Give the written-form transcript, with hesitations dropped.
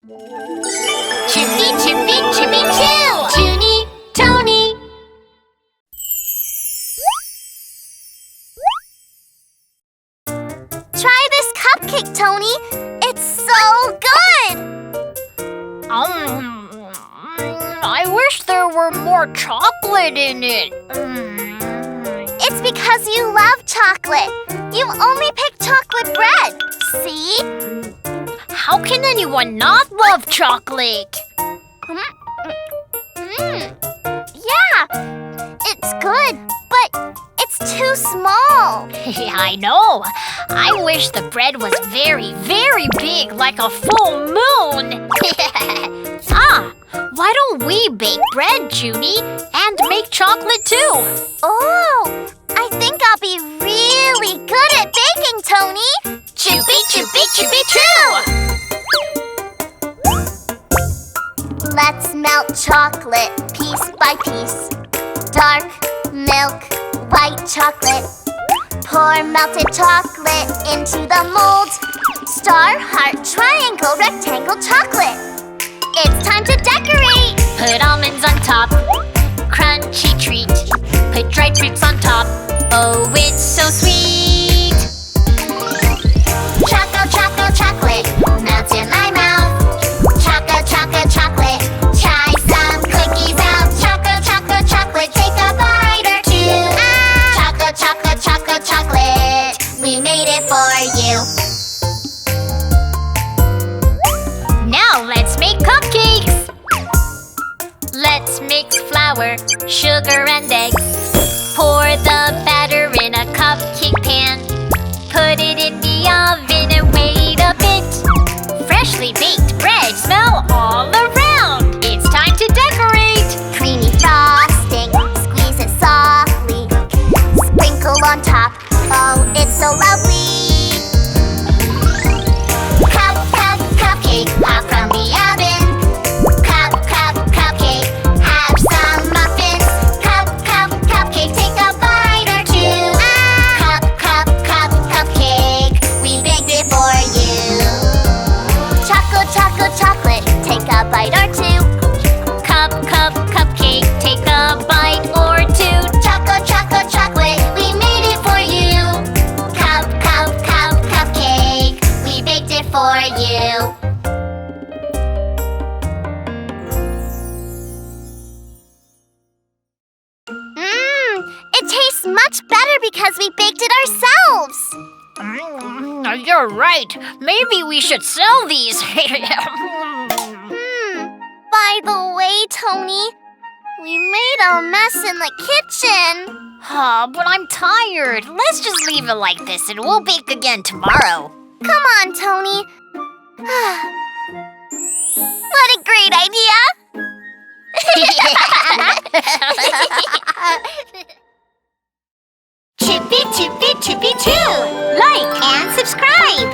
Juny&tony! JunyTony! Try this cupcake, Tony. It's so good! I wish there were more chocolate in it. It's because you love chocolate. You only pick chocolate bread. See? How can anyone not love chocolate? Yeah, it's good, but it's too small. I know. I wish the bread was very, very big, like a full moon. Why don't we bake bread, Juny, and make chocolate too? Oh, I think I'll be really good at baking, Tony. Choo! Let's melt chocolate piece by piece. Dark milk, white chocolate. Pour melted chocolate into the mold. Star, heart, triangle, rectangle, chocolate. It's time to decorate. Put almonds on top. Crunchy treat. Put dried fruits on top. Oh, it's so sweet. Choco-choco-chocolate melts in my mouth. Choco-choco-chocolate. Try some cookies out. Choco-choco-chocolate. Take a bite or two. Choco-choco-choco-chocolate. We made it for you. Now let's make cupcakes. Let's mix flour, sugar, and eggs. Pour the batter in a cupcake pan. Put it in the oven and wait a bit. Freshly baked bread smell all around. It's time to decorate. Creamy frosting, squeeze it softly. Sprinkle on top, oh, it's so lovely. Cupcake, hot from the oven. Cupcake, have some muffins. Cupcake, take a bite or two. Cupcake, we baked it for you. Choco-choco-chocolate, take a bite or two. Cupcake, take a bite or two. Choco-choco-chocolate, we made it for you. Cupcake, we baked it for you. It tastes much better because we baked it ourselves. You're right. Maybe we should sell these. By the way, Tony, we made a mess in the kitchen. But I'm tired. Let's just leave it like this and we'll bake again tomorrow. Come on, Tony. What a great idea! Chippy, chippy, chippy, choo! Like and subscribe!